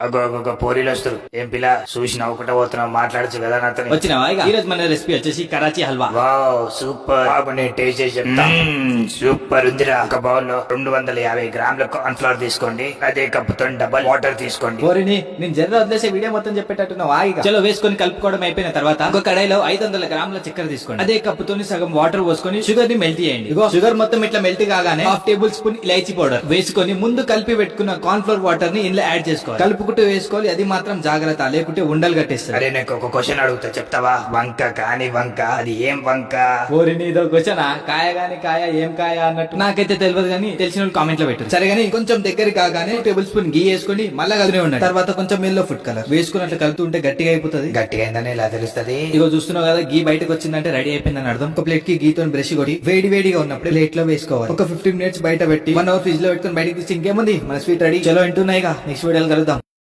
అగో పోరీలు వస్తారు. ఏం పిల్ల చూసి నవ్వుకుంటా పోతున్నావు, మాట్లాడచ్చు కదా నాతో. వచ్చినావా? ఈ రోజు మన రెసిపీ వచ్చేసి కరాచీ హల్వా. Wow super. బాబు నేను టేస్ట్ చేసి చెప్తా. సూపర్ ఉందిరా. ఒక బౌల్ లో 250 గ్రాముల కార్న్ ఫ్లవర్ తీసుకోండి. అదే కప్పుతో డబల్ వాటర్ తీసుకోండి. ఓరిని నేను జర్ర వదిలేసే వీడియో మొత్తం చెప్పేటట్టున్నావు. ఆగిగా చలో వేసుకొని కలుపుకోవడం అయిపోయిన తర్వాత ఒక కడాయిలో 500 గ్రాముల చక్కెర తీసుకోండి. అదే కప్పుతోని సగం వాటర్ పోసుకొని షుగర్ ని మెల్ట్ చేయండి. ఇగో షుగర్ మొత్తం ఇట్లా మెల్ట్ కాగానే 1/2 టేబుల్ స్పూన్ ఇలాచీ పౌడర్ వేసుకొని ముందు కలిపి పెట్టుకున్న కార్న్ ఫ్లోర్ వాటర్ ని ఇందులో యాడ్ చేసుకోవాలి. కలుపుకుంటూ వేసుకోవాలి. అది మాత్రం జాగ్రత్త, లేకుంటే ఉండలు కట్టేస్తారు. అరే నాకు ఒక క్వశ్చన్ అడుగుతా, చెప్తావా? వంక కాని వంక, అది ఏం వంక? ఓరిని ఇదో క్వశ్చన్. కాయ గాని కాయ, ఏం కాయ అన్నట్టు నాకైతే తెలియదు, కానీ తెలిసిన వాళ్ళు కామెంట్ లో పెట్టారు. సరే గానీ కొంచెం దగ్గర కాగానే 2 టేబుల్ స్పూన్ గీ వేసుకొని మళ్ళీ కదునే ఉండండి. తర్వాత కొంచెం ఎల్లో ఫుడ్ కలర్ వేసుకున్నట్లు కలుపుతుంటే గట్టిగా అయిపోతుంది. గట్టిగా అయిందని ఇలా తెలుస్తుంది. ఇగో చూస్తున్నావు కదా, గీ బయటకు వచ్చిందంటే రెడీ అయిపోయిందని అర్థం. ఒక ప్లేట్ కి గీతో బ్రష్ కొట్టి వేడిగా ఉన్నప్పుడు ప్లేట్ లో వేసుకోవాలి. ఒక 15 మినిట్స్ బయట పెట్టి 1 అవర్ ఫ్రిడ్జ్ లో పెట్టుకుని బయటకు తీసి ఇంకేముంది మన స్వీట్ రెడీ. చలో వింటున్నాయిగా, నెక్స్ట్ వీడియోలో కలుద్దాం.